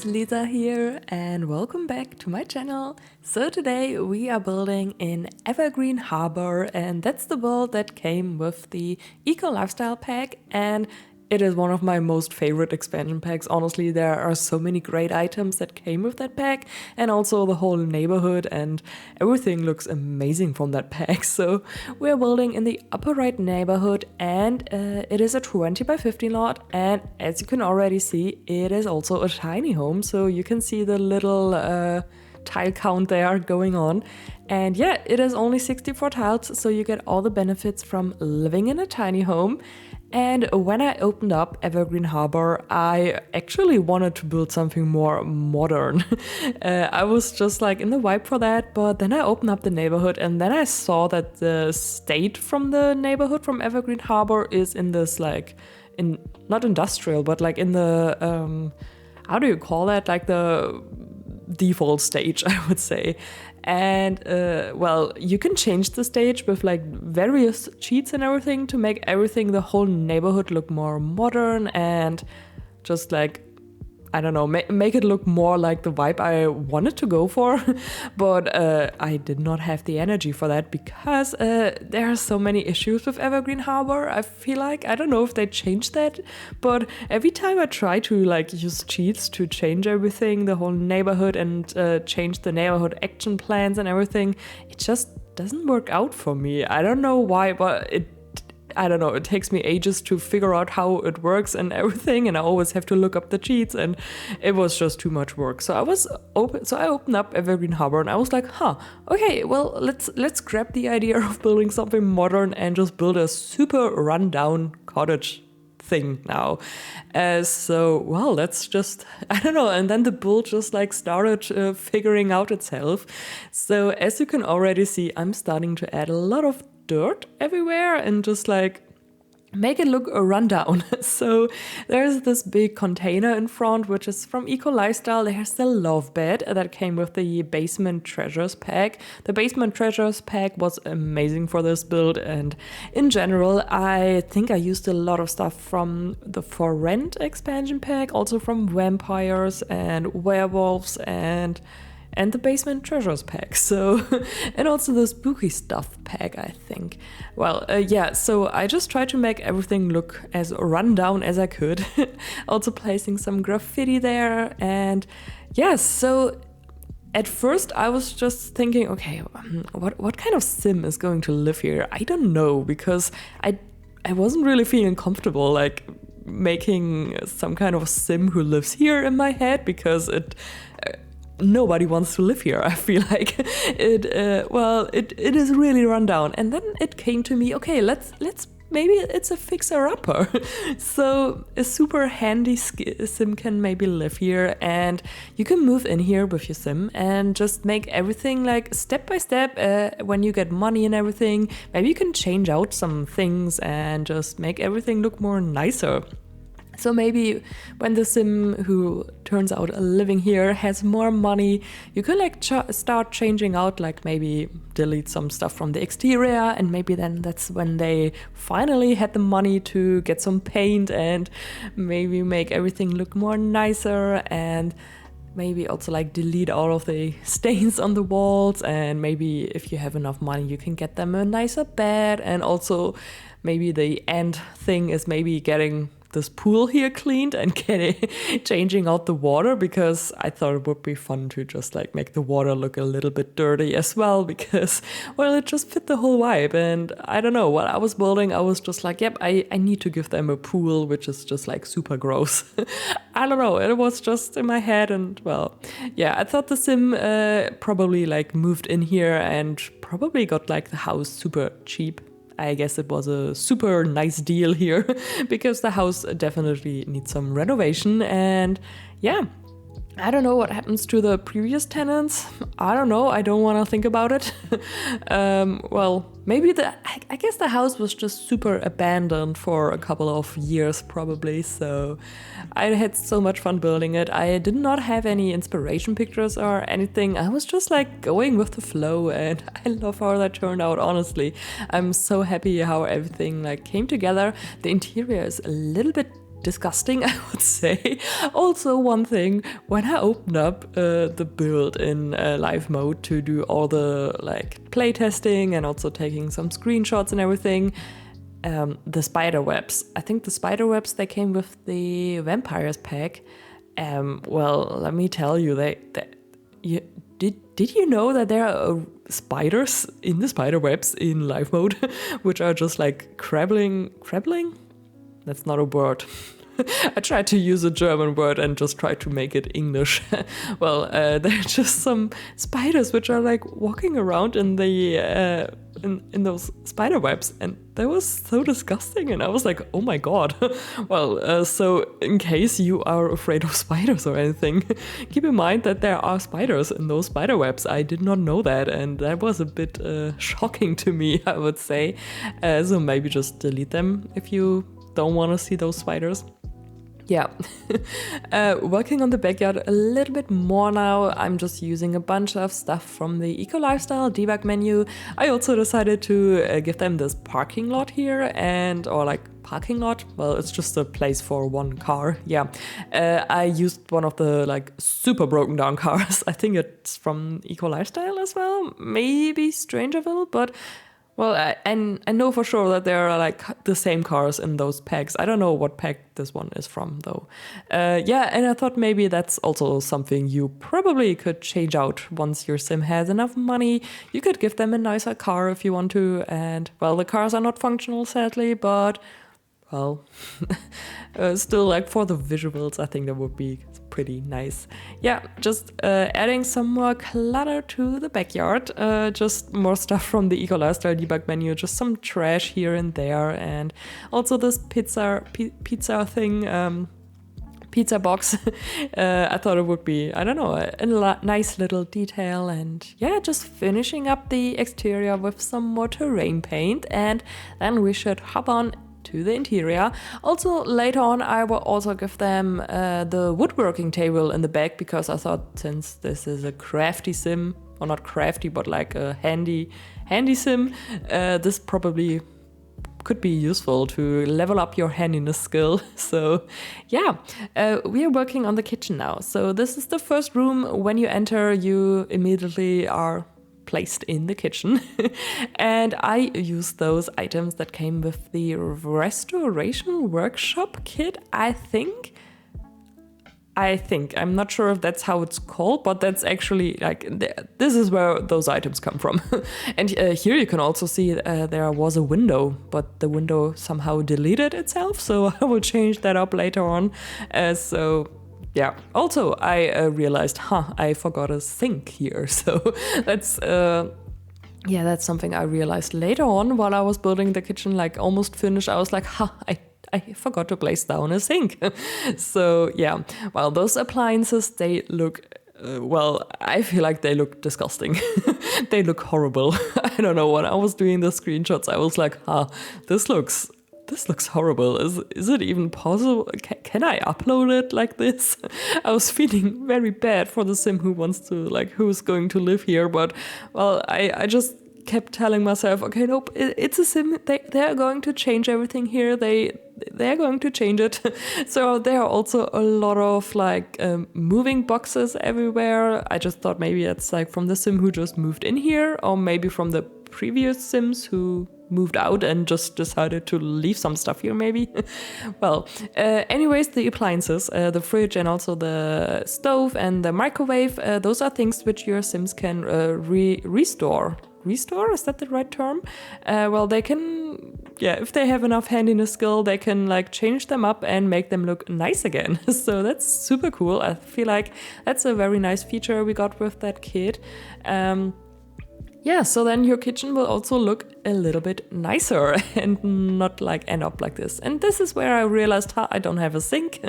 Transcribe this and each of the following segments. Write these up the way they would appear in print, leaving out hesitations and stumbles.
Lisa here and welcome back to my channel. So today we are building in Evergreen Harbor, and that's the build that came with the Eco Lifestyle pack, and it is one of my most favorite expansion packs. Honestly, there are so many great items that came with that pack, and also the whole neighborhood and everything looks amazing from that pack. So we're building in the upper right neighborhood, and it is a 20 by 50 lot, and as you can already see, it is also a tiny home. So you can see the little tile count there going on. And yeah, it is only 64 tiles, so you get all the benefits from living in a tiny home. And when I opened up Evergreen Harbor, I actually wanted to build something more modern. I was just like in the vibe for that, but then I opened up the neighborhood and then I saw that the state from the neighborhood from Evergreen Harbor is in this not industrial, but like in the, how do you call that? Like the default stage, I would say. And well, you can change the stage with like various cheats and everything to make everything, the whole neighborhood look more modern and just like, I don't know, make it look more like the vibe I wanted to go for. But I did not have the energy for that because there are so many issues with Evergreen Harbor. I feel like, I don't know if they changed that, but every time I try to like use cheats to change everything, the whole neighborhood, and change the neighborhood action plans and everything, it just doesn't work out for me. I don't know why, but I don't know, it takes me ages to figure out how it works and everything, and I always have to look up the cheats, and it was just too much work. So I opened up Evergreen Harbor and I was like, okay, well, let's grab the idea of building something modern and just build a super rundown cottage thing now. So well, let's just, I don't know, and then the build just like started figuring out itself. So as you can already see, I'm starting to add a lot of dirt everywhere and just like make it look a rundown. So there's this big container in front, which is from Eco Lifestyle. There's the love bed that came with the Basement Treasures pack. The Basement Treasures pack was amazing for this build, and in general, I think I used a lot of stuff from the For Rent expansion pack, also from vampires and werewolves and the Basement Treasures pack, so, and also the Spooky Stuff pack, I think. Well, yeah, so I just tried to make everything look as rundown as I could, also placing some graffiti there, and yeah, so at first I was just thinking, okay, what kind of sim is going to live here? I don't know, because I wasn't really feeling comfortable, like, making some kind of sim who lives here in my head, because nobody wants to live here. I feel like it is really run down. And then it came to me, okay, let's maybe it's a fixer-upper. So a super handy sim can maybe live here, and you can move in here with your sim and just make everything like step by step. When you get money and everything, maybe you can change out some things and just make everything look more nicer. So maybe when the sim who turns out living here has more money, you could like start changing out, like maybe delete some stuff from the exterior, and maybe then that's when they finally had the money to get some paint and maybe make everything look more nicer, and maybe also like delete all of the stains on the walls, and maybe if you have enough money you can get them a nicer bed, and also maybe the end thing is maybe getting this pool here cleaned and changing out the water, because I thought it would be fun to just like make the water look a little bit dirty as well, because well, it just fit the whole vibe. And I don't know, while I was building, I was just like, yep, I need to give them a pool, which is just like super gross. I don't know, it was just in my head, and well, yeah, I thought the sim probably like moved in here and probably got like the house super cheap. I guess it was a super nice deal here because the house definitely needs some renovation. And yeah, I don't know what happens to the previous tenants. I don't know. I don't want to think about it. Well, maybe I guess the house was just super abandoned for a couple of years probably. So I had so much fun building it. I did not have any inspiration pictures or anything. I was just like going with the flow, and I love how that turned out, honestly. I'm so happy how everything like came together. The interior is a little bit disgusting, I would say. Also, one thing, when I opened up the build in live mode to do all the like play testing and also taking some screenshots and everything, the spider webs. I think the spider webs, they came with the vampires pack. Well, let me tell you, did you know that there are spiders in the spider webs in live mode, which are just like crabbling? That's not a word. I tried to use a German word and just tried to make it English. Well, there are just some spiders which are like walking around in the in those spider webs, and that was so disgusting. And I was like, oh my god. Well, so in case you are afraid of spiders or anything, keep in mind that there are spiders in those spider webs. I did not know that, and that was a bit shocking to me, I would say. So maybe just delete them if you don't want to see those spiders. Yeah, working on the backyard a little bit more now. I'm just using a bunch of stuff from the Eco Lifestyle debug menu. I also decided to give them this parking lot here, or like parking lot. Well, it's just a place for one car. Yeah, I used one of the like super broken down cars. I think it's from Eco Lifestyle as well, maybe Strangerville, but well, I know for sure that there are like the same cars in those packs. I don't know what pack this one is from though. Yeah, and I thought maybe that's also something you probably could change out once your sim has enough money. You could give them a nicer car if you want to. And well, the cars are not functional sadly, but well, still like for the visuals, I think that would be pretty nice. Yeah, just adding some more clutter to the backyard. Just more stuff from the Eco Lifestyle debug menu, just some trash here and there, and also this pizza thing, pizza box. I thought it would be, I don't know, a nice little detail. And yeah, just finishing up the exterior with some more terrain paint, and then we should hop on to the interior. Also, later on, I will also give them the woodworking table in the back, because I thought since this is a crafty sim, or not crafty, but like a handy sim, this probably could be useful to level up your handiness skill. So yeah, we are working on the kitchen now. So this is the first room. When you enter, you immediately are placed in the kitchen. And I used those items that came with the restoration workshop kit, I think. I'm not sure if that's how it's called, but that's actually like, this is where those items come from. And here you can also see there was a window, but the window somehow deleted itself. So I will change that up later on. So yeah, also I realized, I forgot a sink here. So that's something I realized later on while I was building the kitchen, like almost finished. I was like, I forgot to place down a sink. So yeah, well, those appliances, they look, I feel like they look disgusting. They look horrible. I don't know, when I was doing the screenshots, I was like, this looks horrible. Is it even possible? Can I upload it like this? I was feeling very bad for the sim who's going to live here. But well, I just kept telling myself, okay, nope, it's a sim. They're going to change everything here. They're going to change it. So there are also a lot of like moving boxes everywhere. I just thought maybe it's like from the sim who just moved in here, or maybe from the previous sims who moved out and just decided to leave some stuff here maybe. Well, anyways, the appliances, the fridge and also the stove and the microwave, those are things which your sims can restore. Restore, is that the right term? Well, they can, if they have enough handiness skill, they can like change them up and make them look nice again. So that's super cool. I feel like that's a very nice feature we got with that kit. So then your kitchen will also look a little bit nicer and not like end up like this. And this is where I realized I don't have a sink.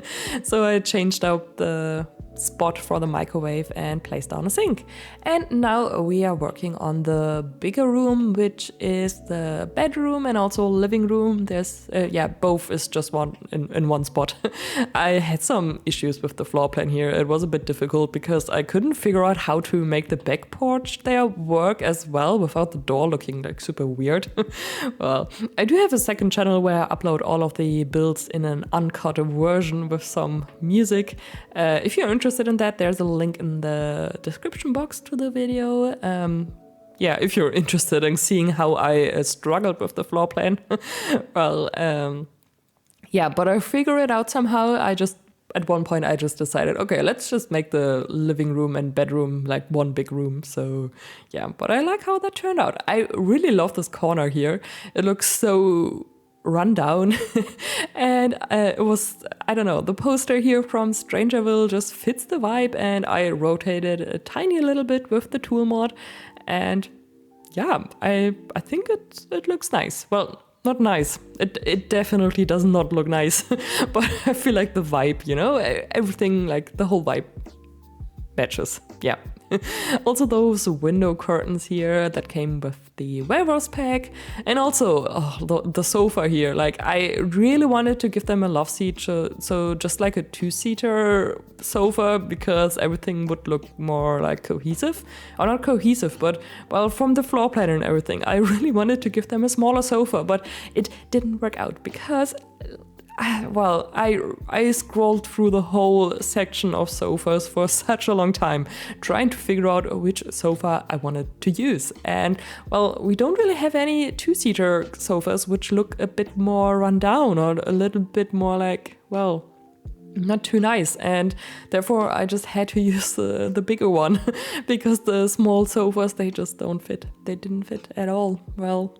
So I changed out the spot for the microwave and place down a sink. And now we are working on the bigger room, which is the bedroom and also living room. There's, both is just one in one spot. I had some issues with the floor plan here. It was a bit difficult because I couldn't figure out how to make the back porch there work as well without the door looking like super weird. Well, I do have a second channel where I upload all of the builds in an uncut version with some music. If you're interested in that, there's a link in the description box to the video. If you're interested in seeing how I struggled with the floor plan. Well, but I figured it out somehow. At one point I just decided, okay, let's just make the living room and bedroom like one big room. So yeah, but I like how that turned out. I really love this corner here. It looks so run down. And it was, I don't know, the poster here from Strangerville just fits the vibe, and I rotated a tiny little bit with the tool mod, and yeah, I think it looks nice. Well, not nice. It definitely does not look nice, but I feel like the vibe, everything, like the whole vibe matches. Yeah. Also those window curtains here that came with the warehouse pack, and also the sofa here. Like, I really wanted to give them a love seat, so just like a two-seater sofa, because everything would look more like cohesive. Or not cohesive, but well, from the floor plan and everything, I really wanted to give them a smaller sofa, but it didn't work out because I scrolled through the whole section of sofas for such a long time, trying to figure out which sofa I wanted to use. And well, we don't really have any two-seater sofas which look a bit more run down or a little bit more like, well, not too nice. And therefore I just had to use the bigger one because the small sofas, they just don't fit. They didn't fit at all. Well,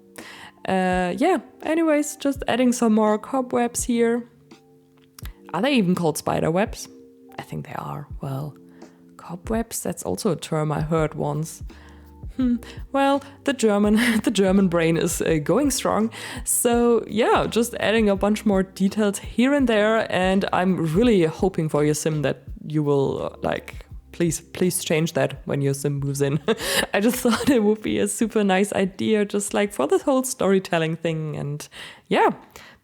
anyways, just adding some more cobwebs here. Are they even called spider webs? I think they are. Well, cobwebs, that's also a term I heard once. Well, the German brain is going strong. So yeah, just adding a bunch more details here and there, and I'm really hoping for your sim that you will please change that when your sim moves in. I just thought it would be a super nice idea, just like for this whole storytelling thing. And yeah,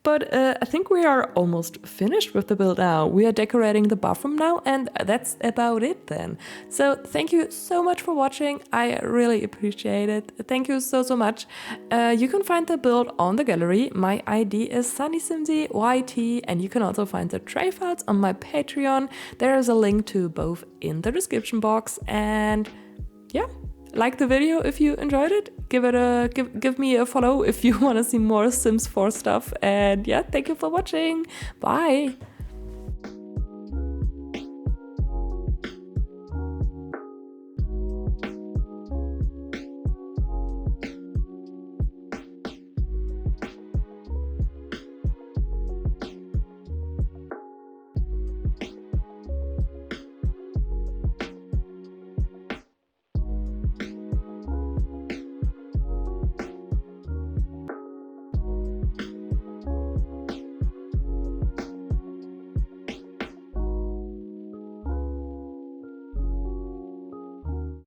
but I think we are almost finished with the build now. We are decorating the bathroom now, and that's about it then. So thank you so much for watching. I really appreciate it. Thank you so much. You can find the build on the gallery. My ID is Sunnysimsie YT, and you can also find the tray files on my Patreon. There is a link to both in the description box. And yeah, like the video if you enjoyed it. Give me a follow if you want to see more Sims 4 stuff. And yeah, thank you for watching. Bye.